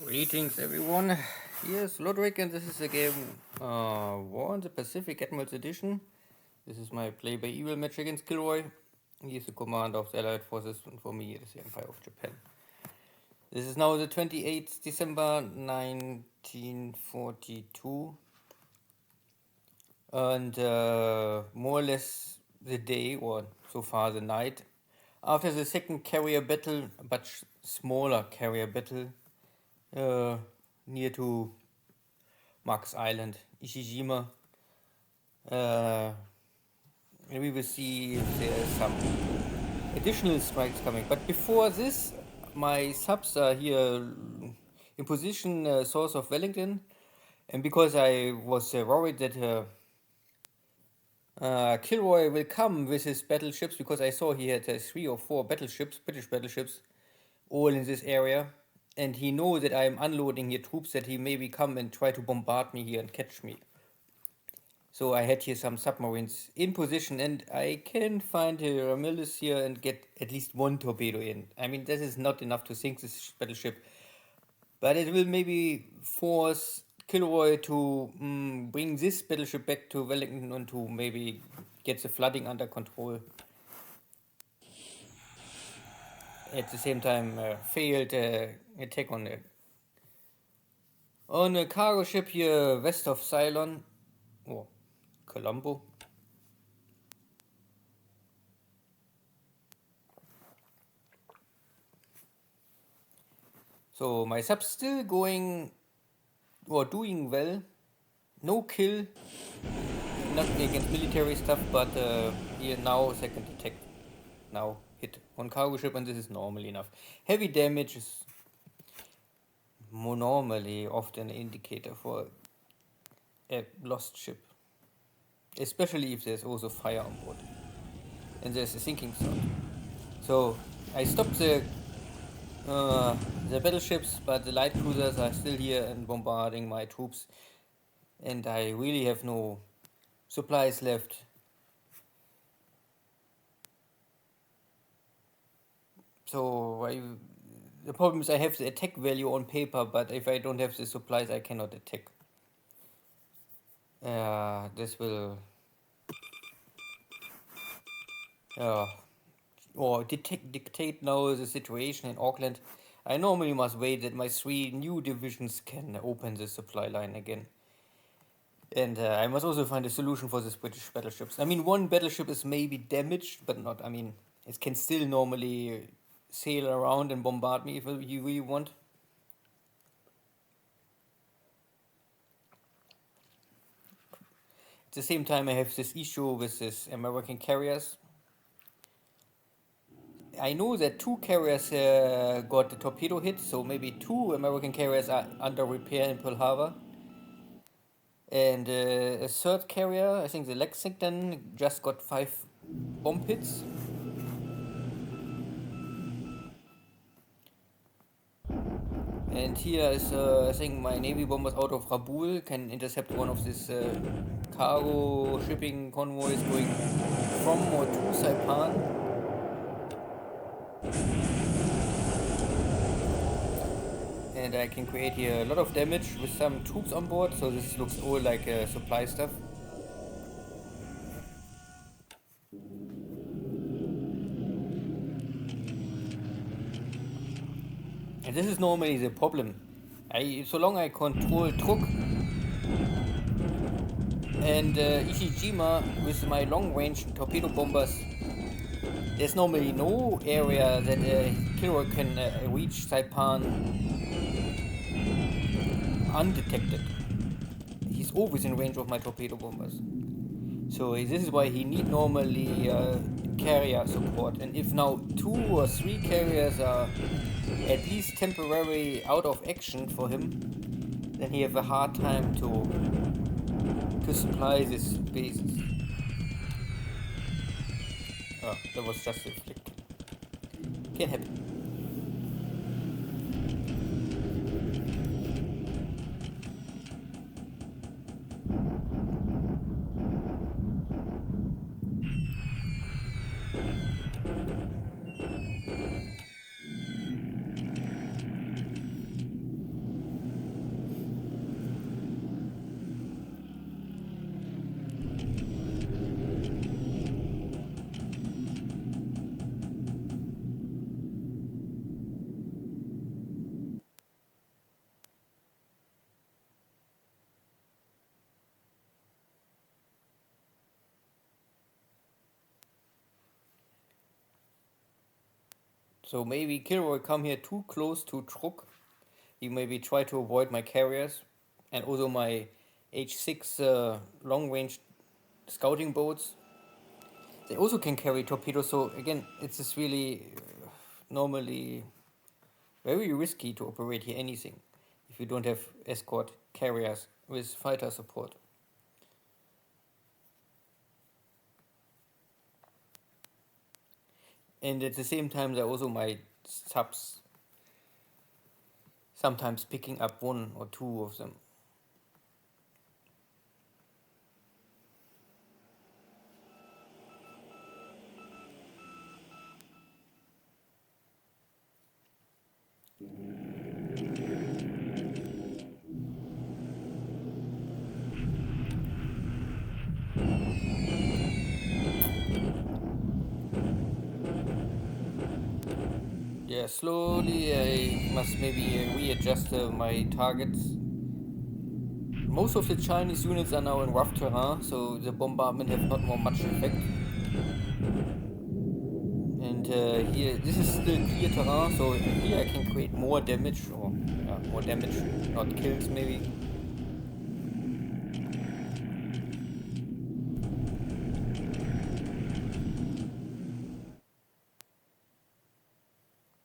Greetings everyone, here's Lodrick and this is the game War in the Pacific Admirals Edition. This is my play by evil match against KilRoy. He is the commander of the Allied forces and for me it is the Empire of Japan. This is now the 28th December 1942 and more or less the day, or so far the night, after the second carrier battle, but smaller carrier battle near to Marks Island, Ishijima. And we will see if there are some additional strikes coming. But before this, my subs are here in position south of Wellington. And because I was worried that KilRoy will come with his battleships, because I saw he had 3 or 4 battleships, British battleships, all in this area. And he knows that I am unloading here troops, that he maybe come and try to bombard me here and catch me. So I had here some submarines in position, and I can find a Ramillis here and get at least 1 torpedo in. I mean, this is not enough to sink this battleship, but it will maybe force KilRoy to bring this battleship back to Wellington and to maybe get the flooding under control. At the same time, failed attack on a cargo ship here west of Ceylon, or Colombo. So my sub's still going or doing well. No kill, nothing against military stuff, but here now second attack. Now hit on cargo ship, and this is normally enough. Heavy damage is normally often an indicator for a lost ship, especially if there's also fire on board and there's a sinking sound. So I stopped the battleships, but the light cruisers are still here and bombarding my troops, and I really have no supplies left. So the problem is I have the attack value on paper, but if I don't have the supplies, I cannot attack. This will or dictate now the situation in Auckland. I normally must wait that my 3 new divisions can open the supply line again. And I must also find a solution for these British battleships. I mean, 1 battleship is maybe damaged, but not, I mean, it can still normally sail around and bombard me if you really want. At the same time, I have this issue with these American carriers. I know that 2 carriers got a torpedo hit, so maybe 2 American carriers are under repair in Pearl Harbor. And a 3rd carrier, I think the Lexington, just got 5 bomb hits. And here is, I think my Navy bombers out of Rabaul can intercept one of these cargo shipping convoys going from or to Saipan. And I can create here a lot of damage with some troops on board, so this looks all like supply stuff. And this is normally the problem. So long I control Truk and Ishijima with my long-range torpedo bombers, there's normally no area that KilRoy can reach Saipan undetected. He's always in range of my torpedo bombers. So this is why he need normally carrier support. And if now 2 or 3 carriers are at least temporarily out of action for him, then he have a hard time to supply this bases. Oh, that was just a flick. Can happen. So maybe KilRoy come here too close to Truk. He maybe try to avoid my carriers and also my H6 long range scouting boats. They also can carry torpedoes. So again, it's just really normally very risky to operate here anything if you don't have escort carriers with fighter support. And at the same time, there are also my subs sometimes picking up one or two of them. Yeah, slowly I must maybe readjust my targets. Most of the Chinese units are now in rough terrain, so the bombardment have not more much effect. And here, this is still clear terrain, so here I can create more damage, or more damage, not kills maybe.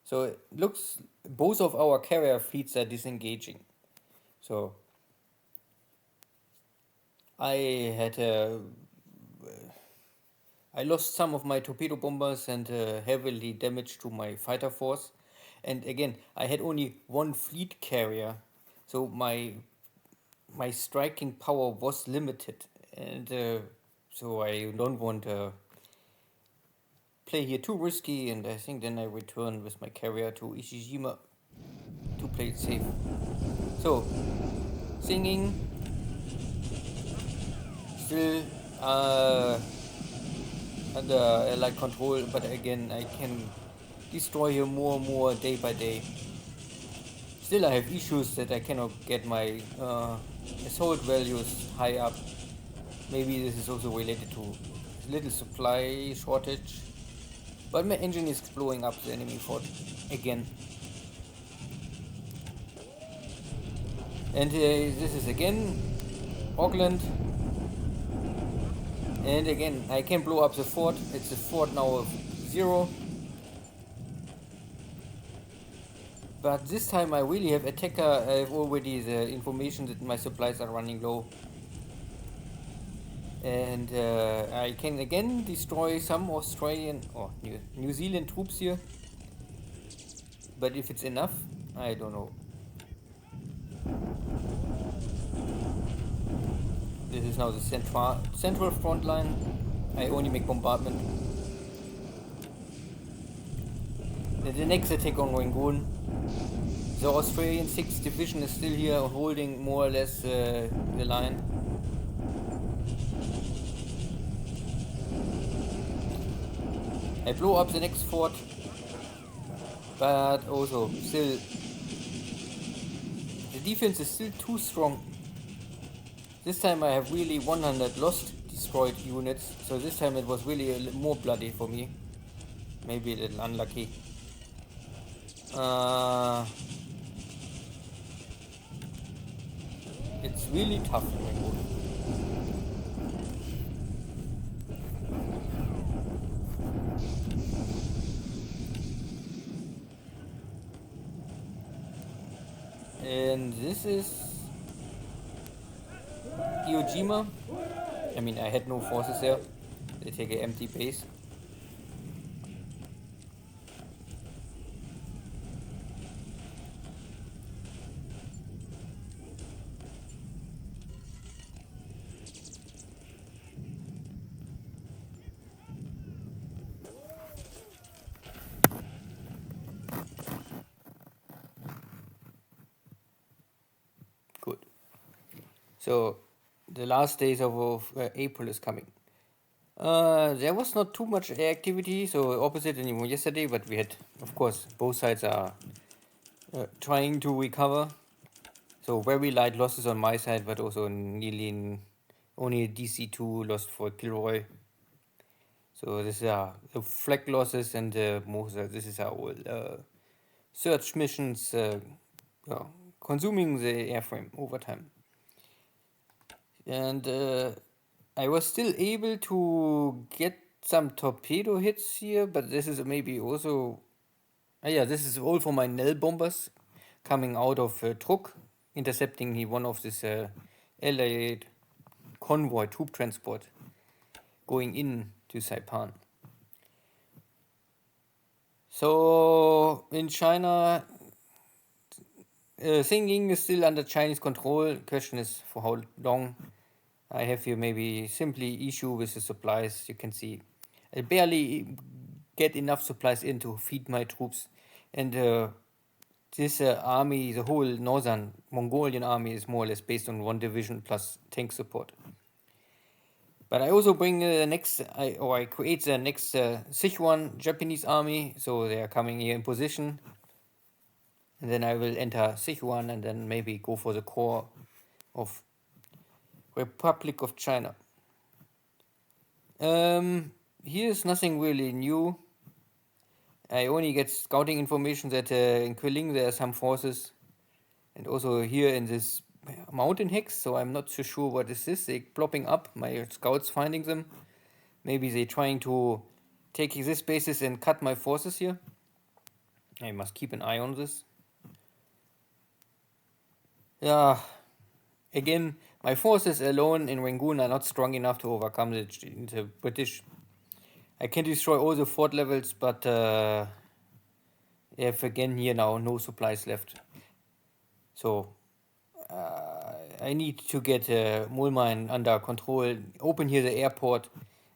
So it looks, both of our carrier fleets are disengaging. So I had I lost some of my torpedo bombers and heavily damaged to my fighter force. And again, I had only one fleet carrier, so my striking power was limited, and so I don't want to play here too risky. And I think then I return with my carrier to Ishijima to play it safe. So singing still under Allied control, but again I can destroy here more and more day by day. Still I have issues that I cannot get my assault values high up. Maybe this is also related to little supply shortage. But my engine is blowing up the enemy fort again. And this is again Auckland. And again, I can blow up the fort. It's a fort now of 0. But this time I really have attacker. I have already the information that my supplies are running low. And I can again destroy some Australian or New Zealand troops here. But if it's enough, I don't know. This is now the central front line. I only make bombardment. The next attack on Rangoon. The Australian 6th Division is still here, holding more or less the line. I blow up the next fort, but also still the defense is still too strong. This time I have really 100 lost destroyed units, so this time it was really more bloody for me. Maybe a little unlucky. It's really tough. And this is Iwo Jima. I mean, I had no forces there. They take an empty base. Good. So the last days of April is coming. There was not too much air activity, so opposite anymore yesterday, but we had, of course, both sides are trying to recover. So very light losses on my side, but also nearly only DC2 lost for KilRoy. So this is the flag losses and this is all search missions yeah, consuming the airframe over time. And I was still able to get some torpedo hits here, but this is maybe also... yeah, this is all for my Nell bombers coming out of Truk, intercepting one of this Allied convoy troop transport going in to Saipan. So in China, Xinjiang is still under Chinese control. Question is for how long. I have here maybe simply issue with the supplies. You can see I barely get enough supplies in to feed my troops. And this army, the whole northern Mongolian army, is more or less based on one division plus tank support. But I also bring the next, I create the next Sichuan Japanese army, so they are coming here in position. And then I will enter Sichuan and then maybe go for the core of Republic of China. Here's nothing really new. I only get scouting information that in Quiling there are some forces, and also here in this mountain hex, so I'm not so sure what is this. They plopping up, my scouts finding them. Maybe they trying to take this basis and cut my forces here. I must keep an eye on this. Yeah, again, my forces alone in Rangoon are not strong enough to overcome the British. I can destroy all the fort levels, but I have again here now no supplies left. So I need to get Mulmine under control, open here the airport,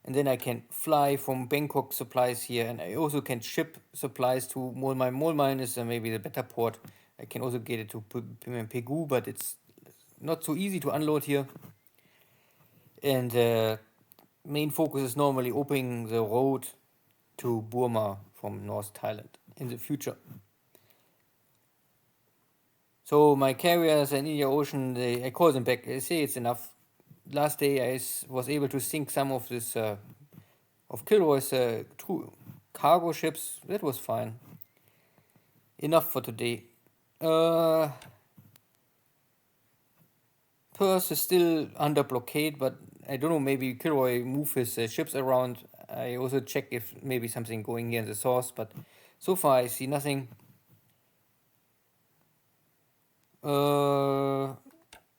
and then I can fly from Bangkok supplies here, and I also can ship supplies to Mulmine. Mulmine is maybe the better port. I can also get it to Pegu, but it's not so easy to unload here. And main focus is normally opening the road to Burma from North Thailand in the future. So my carriers in Indian Ocean, I call them back. I say it's enough. Last day I was able to sink some of this of KilRoy's cargo ships. That was fine. Enough for today. Perth is still under blockade, but I don't know, maybe KilRoy move his ships around. I also check if maybe something going here in the source, but so far I see nothing.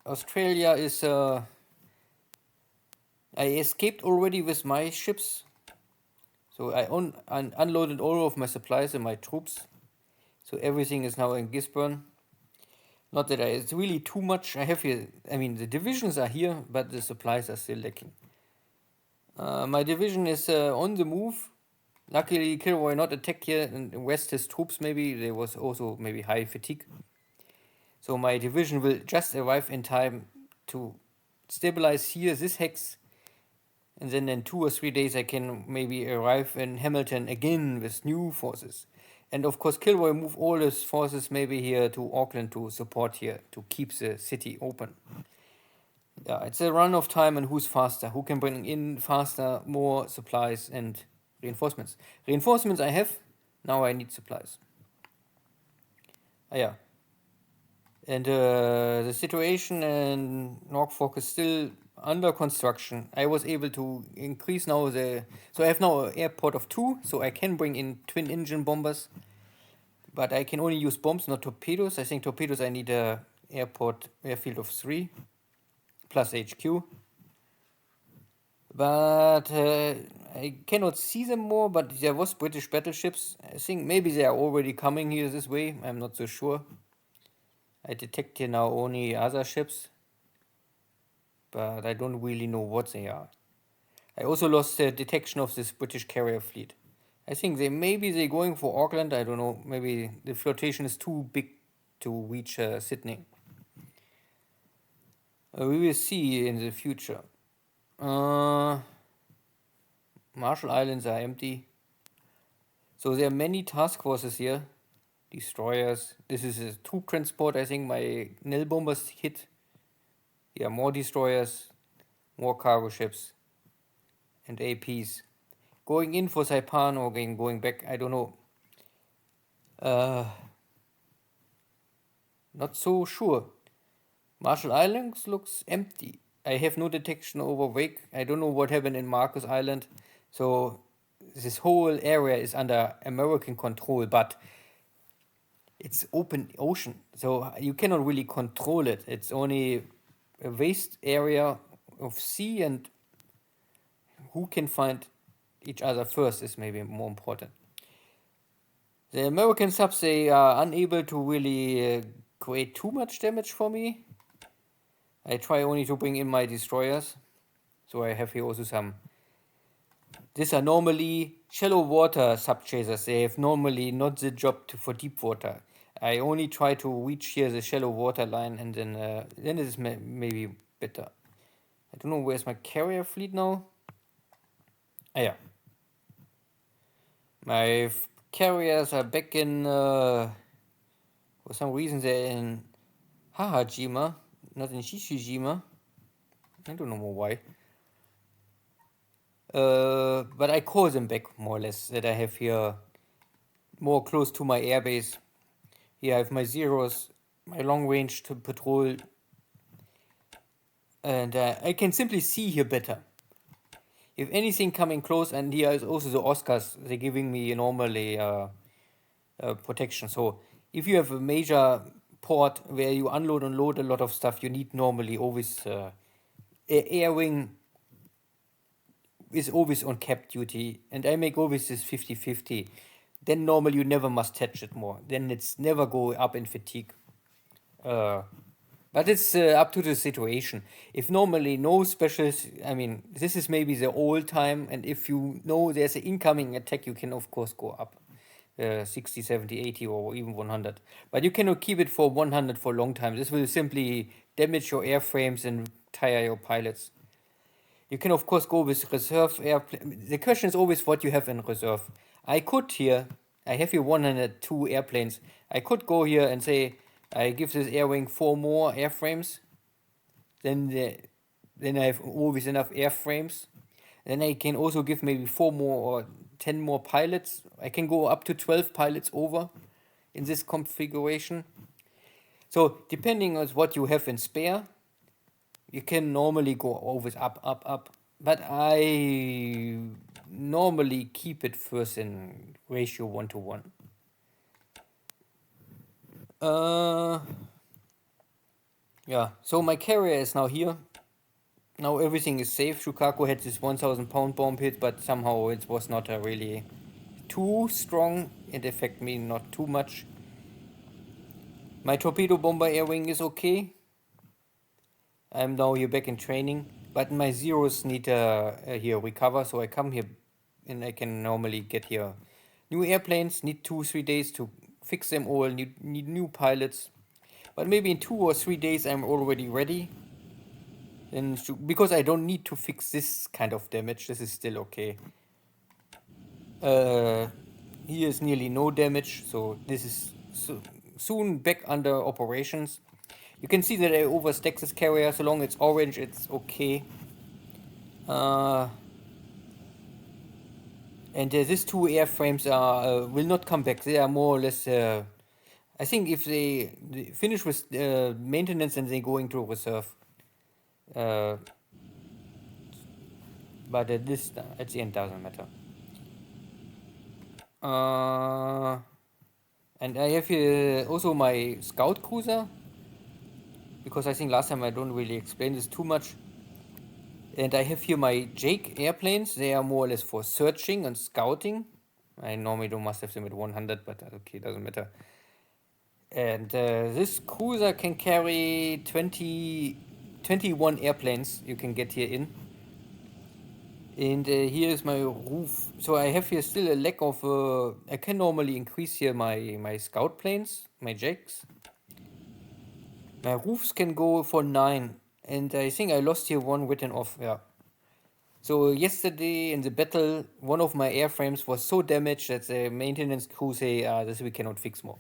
Australia is... I escaped already with my ships. So I unloaded all of my supplies and my troops. So everything is now in Gisborne. Not that it's really too much. I have here, I mean, the divisions are here, but the supplies are still lacking. My division is on the move. Luckily, KilRoy not attacked here and rest his troops maybe. There was also maybe high fatigue. So my division will just arrive in time to stabilize here this hex. And then in 2 or 3 days I can maybe arrive in Hamilton again with new forces. And of course KilRoy move all his forces maybe here to Auckland to support here, to keep the city open. Yeah, it's a run of time and who's faster, who can bring in faster, more supplies and reinforcements. Reinforcements I have, now I need supplies. Yeah. And the situation in Norfolk is still under construction. I was able to increase now so I have now an airport of 2, so I can bring in twin engine bombers, but I can only use bombs, not torpedoes. I think torpedoes I need a airfield of 3 plus HQ. But I cannot see them more, but there was British battleships. I think maybe they are already coming here this way. I'm not so sure. I detect here now only other ships, but I don't really know what they are. I also lost the detection of this British carrier fleet. I think maybe they're going for Auckland. I don't know. Maybe the flotation is too big to reach Sydney. We will see in the future. Marshall Islands are empty. So there are many task forces here. Destroyers. This is a troop transport. I think my Nell bombers hit. Yeah, more destroyers, more cargo ships, and APs. going in for Saipan or going back, I don't know. Not so sure. Marshall Islands looks empty. I have no detection over wake. I don't know what happened in Marcus Island. So this whole area is under American control, but it's open ocean. So you cannot really control it. It's only a vast area of sea, and who can find each other first is maybe more important. The American subs, they are unable to really create too much damage for me. I try only to bring in my destroyers. So I have here also some. These are normally shallow water sub chasers. They have normally not the job for deep water. I only try to reach here the shallow water line, and then it is maybe better. I don't know, where's my carrier fleet now? Ah, yeah. My carriers are back in, for some reason they're in Hahajima, not in Shishijima. I don't know why. But I call them back more or less, that I have here more close to my airbase. Here I have my zeros, my long range to patrol, and I can simply see here better. If anything coming close, and here is also the Oscars, they're giving me normally protection. So if you have a major port where you unload and load a lot of stuff, you need normally always air wing is always on cap duty, and I make always this 50-50. Then normally you never must touch it more. Then it's never go up in fatigue. But it's up to the situation. If normally no specials, I mean, this is maybe the old time, and if you know there's an incoming attack, you can of course go up 60, 70, 80, or even 100. But you cannot keep it for 100 for a long time. This will simply damage your airframes and tire your pilots. You can of course go with reserve airplane. The question is always what you have in reserve. I could here, I have here 102 airplanes. I could go here and say, I give this air wing 4 more airframes. Then I have always enough airframes. Then I can also give maybe 4 more or 10 more pilots. I can go up to 12 pilots over in this configuration. So depending on what you have in spare, you can normally go always up. But I normally keep it first in ratio 1-to-1. Yeah, so my carrier is now here. Now everything is safe. Shukaku had this 1000 pound bomb hit, but somehow it was not really too strong. It affected me not too much. My torpedo bomber air wing is okay. I'm now here back in training, but my zeros need here recover, so I come here and I can normally get here new airplanes. Need 2-3 days to fix them all. Need new pilots, but maybe in 2 or 3 days I'm already ready. And because I don't need to fix this kind of damage, this is still okay. Here is nearly no damage, so this is soon back under operations. You can see that I overstack this carrier. So long it's orange, it's okay. And these 2 airframes are will not come back. They are more or less. I think if they finish with maintenance and they go into reserve. But this at the end doesn't matter. And I have here also my scout cruiser, because I think last time I don't really explain this too much. And I have here my Jake airplanes. They are more or less for searching and scouting. I normally don't must have them at 100, but okay, doesn't matter. And this cruiser can carry 21 airplanes you can get here in. And here is my roof. So I have here still a lack of, I can normally increase here my scout planes, my Jakes. My roofs can go for 9. And I think I lost here 1 written off, yeah. So yesterday in the battle, one of my airframes was so damaged that the maintenance crew say, this we cannot fix more.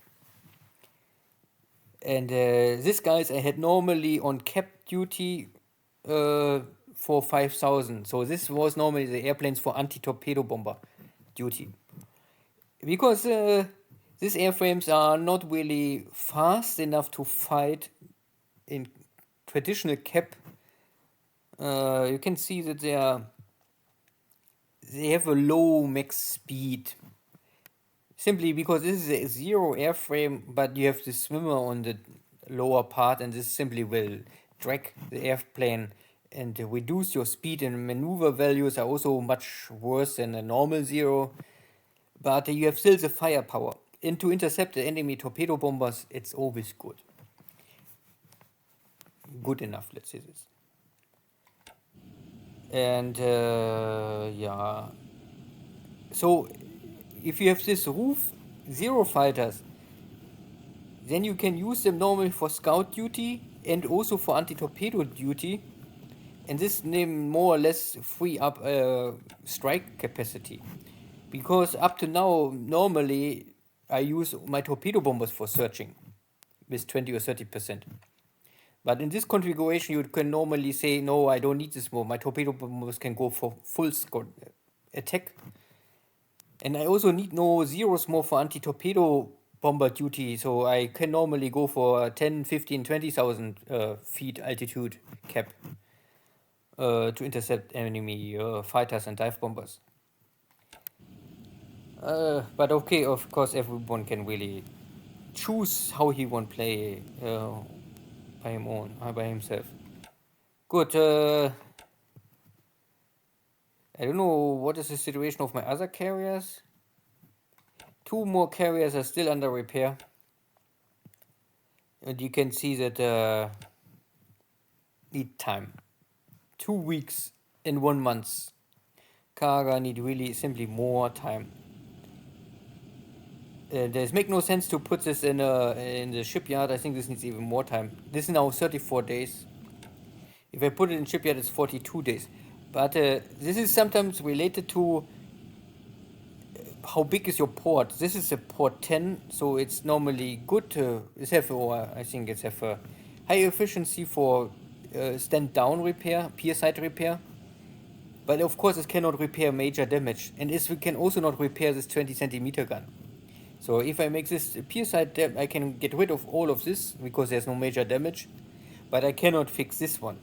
And this guys I had normally on cap duty for 5,000. So this was normally the airplanes for anti-torpedo bomber duty. Because these airframes are not really fast enough to fight in traditional cap. You can see that they have a low max speed. Simply because this is a zero airframe, but you have the swimmer on the lower part, and this simply will drag the airplane and reduce your speed, and maneuver values are also much worse than a normal zero. But you have still the firepower. And to intercept the enemy torpedo bombers, it's always good. Good enough, let's say this. And yeah. So if you have this roof, zero fighters, then you can use them normally for scout duty and also for anti-torpedo duty. And this name more or less free up strike capacity. Because up to now, normally I use my torpedo bombers for searching with 20 or 30%. But in this configuration, you can normally say, no, I don't need this more. My torpedo bombers can go for full attack. And I also need no zeros more for anti-torpedo bomber duty. So I can normally go for 10, 15, 20,000 feet altitude cap to intercept enemy fighters and dive bombers. But okay, of course, everyone can really choose how he want to play by himself. Good. I don't know what is the situation of my other carriers. 2 more carriers are still under repair. And you can see that lead time. 2 weeks in 1 month. Carga need really simply more time. There's make no sense to put this in the shipyard. I think this needs even more time. This is now 34 days. If I put it in shipyard, it's 42 days. But this is sometimes related to how big is your port. This is a port 10, so it's normally good to I think it's have a high efficiency for stand down repair, pier side repair. But of course, it cannot repair major damage, and we can also not repair this 20 centimeter gun. So if I make this pier side, I can get rid of all of this because there's no major damage, but I cannot fix this one.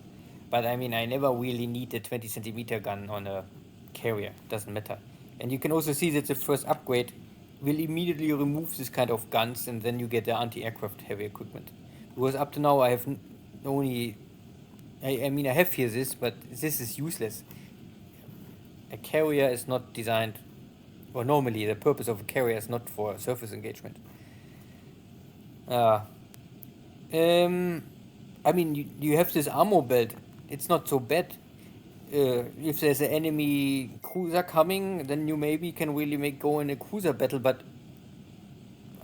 But I mean, I never really need a 20 centimeter gun on a carrier. Doesn't matter. And you can also see that the first upgrade will immediately remove this kind of guns, and then you get the anti-aircraft heavy equipment. Because up to now I have only, I mean I have here this, but this is useless. A carrier is not designed, or normally the purpose of a carrier is not for surface engagement. I mean, you have this armor belt. It's not so bad. If there's an enemy cruiser coming, then you maybe can really go in a cruiser battle, but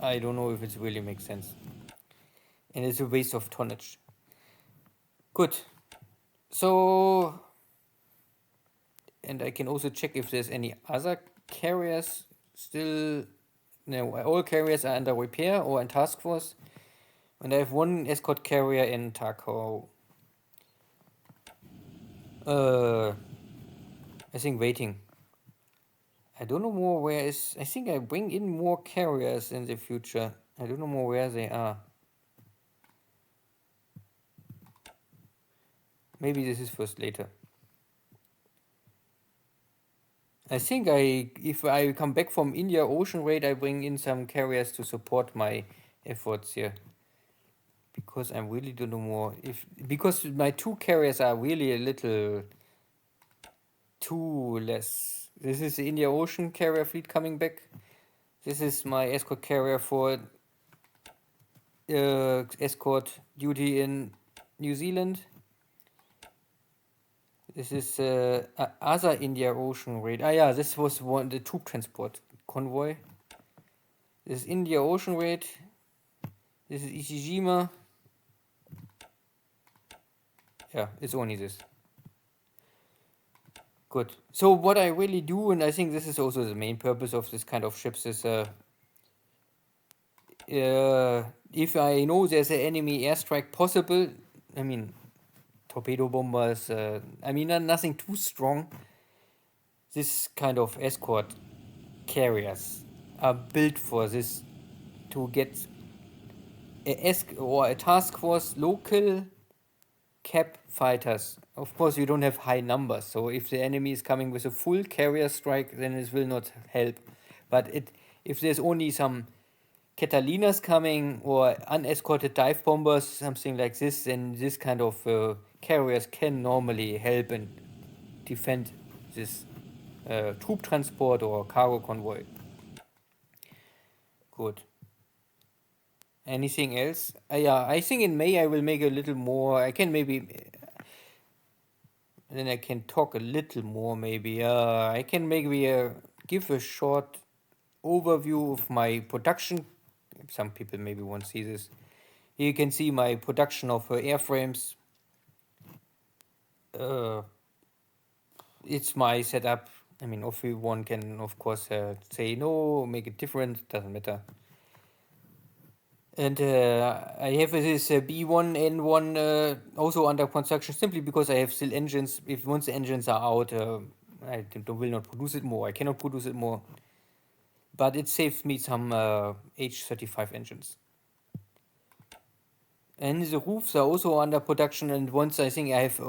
I don't know if it really makes sense. And it's a waste of tonnage. Good. So, and I can also check if there's any other carriers still. No, all carriers are under repair or in task force. And I have 1 escort carrier in Takao. I think waiting. I don't know more where is. I think I bring in more carriers in the future. I don't know more where they are. Maybe this is first later. I think if I come back from India Ocean Raid, I bring in some carriers to support my efforts here. Because I really don't know more. Because my 2 carriers are really a little too less. This is the India Ocean carrier fleet coming back. This is my escort carrier for escort duty in New Zealand. This is other India Ocean Raid. Yeah, this was the troop transport convoy. This is India Ocean Raid. This is Ishijima. Yeah, it's only this. Good. So what I really do, and I think this is also the main purpose of this kind of ships, is if I know there's an enemy airstrike possible, I mean, torpedo bombers. I mean, nothing too strong. This kind of escort carriers are built for this, to get a task force local cap fighters. Of course, you don't have high numbers, so if the enemy is coming with a full carrier strike, then it will not help. But if there's only some Catalinas coming or unescorted dive bombers, something like this, then this kind of carriers can normally help and defend this troop transport or cargo convoy. Good. Anything else? Yeah, I think in May I will make a little more. I can maybe, then I can talk a little more maybe. I can maybe give a short overview of my production. Some people maybe won't see this. Here you can see my production of airframes. It's my setup. I mean, everyone can, of course, say no, make it different, doesn't matter. And I have this B1N1 also under construction, simply because I have still engines. If once the engines are out, I will not produce it more. I cannot produce it more. But it saves me some H35 engines. And the roofs are also under production, and once I think I have,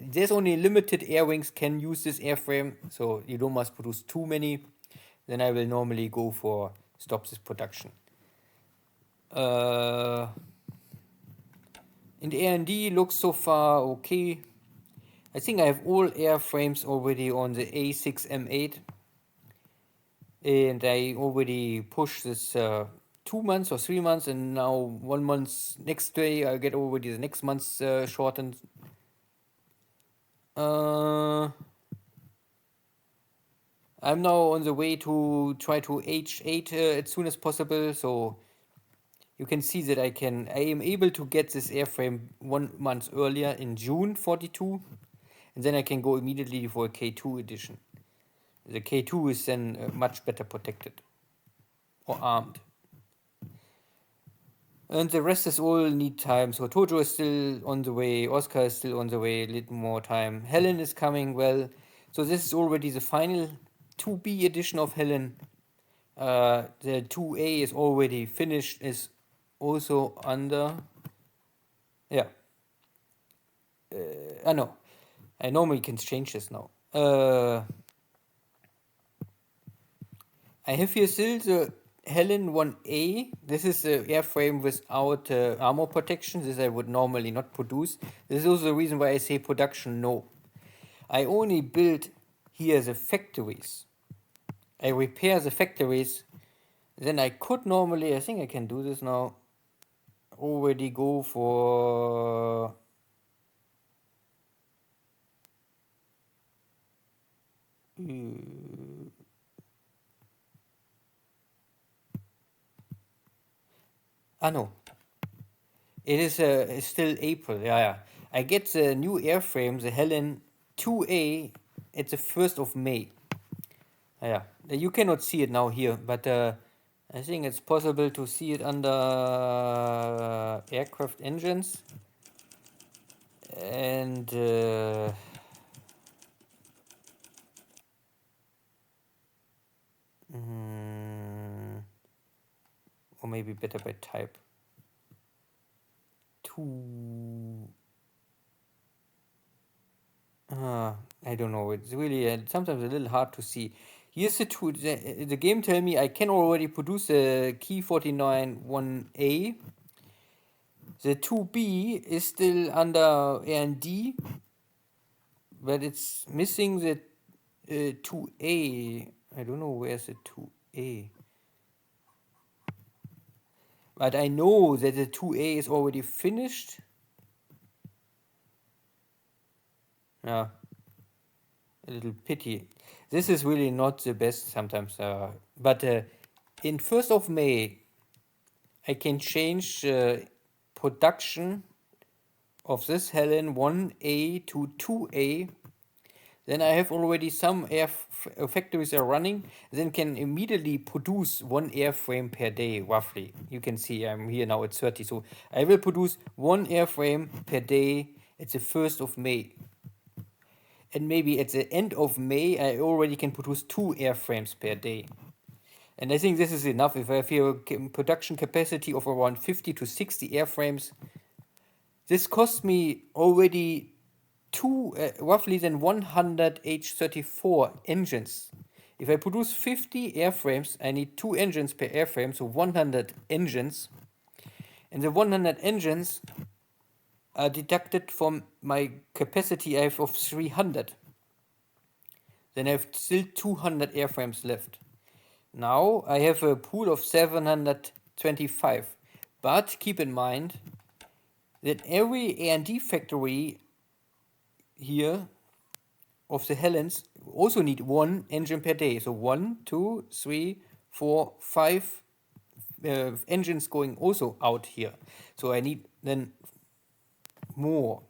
there's only limited air wings can use this airframe, so you don't must produce too many. Then I will normally go for stop this production. And the R&D looks so far okay. I think I have all airframes already on the A6M8, and I already pushed this 2 months or 3 months, and now 1 month next day I get already the next month's shortened. I'm now on the way to try to H8 as soon as possible, so you can see that I am able to get this airframe 1 month earlier in June 42, and then I can go immediately for a K2 edition. The K2 is then much better protected or armed. And the rest is all need time. So Tojo is still on the way, Oscar is still on the way, a little more time. Helen is coming well. So this is already the final 2B edition of Helen. The 2A is already finished, is also under. Yeah. No. I normally can change this now. I have here still the Helen 1A. This is the airframe without armor protection. This I would normally not produce. This is also the reason why I say production no. I only build here the factories. I repair the factories. Then I could normally, I think I can do this now, already go for no. It is it's still April, yeah. I get the new airframe, the Helen 2A, at the 1st of May. Yeah, you cannot see it now here, but I think it's possible to see it under aircraft engines. And or maybe better by type. I don't know. It's really sometimes a little hard to see. Here's the two. The game tell me I can already produce the Key 49 1A. The 2B is still under R&D, but it's missing the 2A. I don't know where's the 2A. But I know that the 2A is already finished. Yeah, a little pity. This is really not the best sometimes. But in 1st of May, I can change production of this Helen 1A to 2A. Then I have already some factories are running, then can immediately produce 1 airframe per day, roughly. You can see I'm here now at 30. So I will produce 1 airframe per day, It's the 1st of May. And maybe at the end of May, I already can produce 2 airframes per day. And I think this is enough. If I have here a production capacity of around 50 to 60 airframes, this costs me already roughly then 100 H-34 engines. If I produce 50 airframes, I need 2 engines per airframe, so 100 engines. And the 100 engines are deducted from my capacity I have of 300. Then I have still 200 airframes left. Now I have a pool of 725. But keep in mind that every A&D factory here of the Helens also need 1 engine per day. So 1, 2, 3, 4, 5 engines going also out here. So I need then more.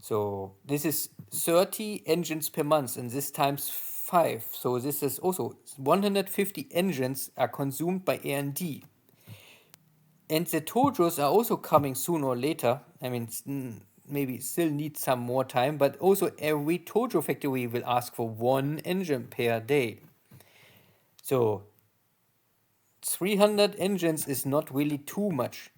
So this is 30 engines per month, and this times 5. So this is also 150 engines are consumed by A&D. And the Tojos are also coming sooner or later. I mean, maybe still need some more time, but also every Tojo factory will ask for 1 engine per day. So 300 engines is not really too much.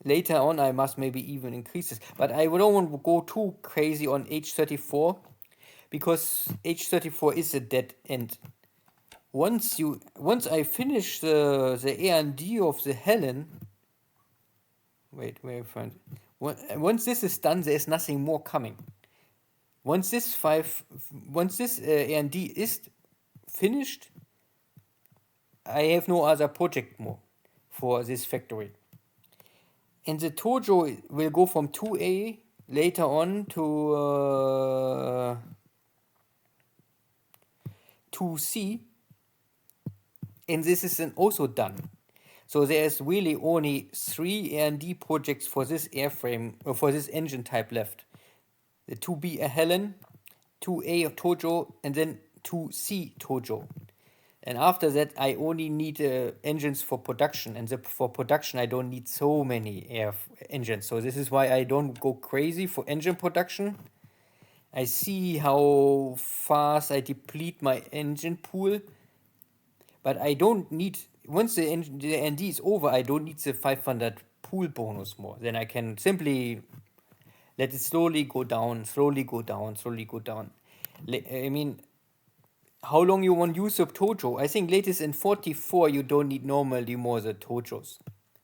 Later on, I must maybe even increase this, but I don't want to go too crazy on H-34, because H-34 is a dead end. Once I finish the A&D of the Helen, wait, where I find it? Once this is done, there is nothing more coming. Once this A&D is finished, I have no other project more for this factory. And the Tojo will go from 2A later on to 2C, and this is then also done. So there's really only 3 A&D projects for this airframe, or for this engine type left. The 2B Helen, 2A Tojo, and then 2C Tojo. And after that, I only need engines for production. And for production, I don't need so many engines. So this is why I don't go crazy for engine production. I see how fast I deplete my engine pool. But I don't need, once the ND is over, I don't need the 500 pool bonus more. Then I can simply let it slowly go down, slowly go down, slowly go down. I mean, how long you want to use a Tojo? I think latest in 44 you don't need normally more the Tojos.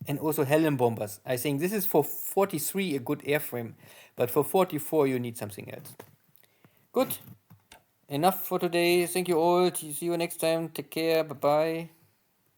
And also Helen bombers. I think this is for 43 a good airframe, but for 44 you need something else. Good. Enough for today. Thank you all. See you next time. Take care. Bye-bye.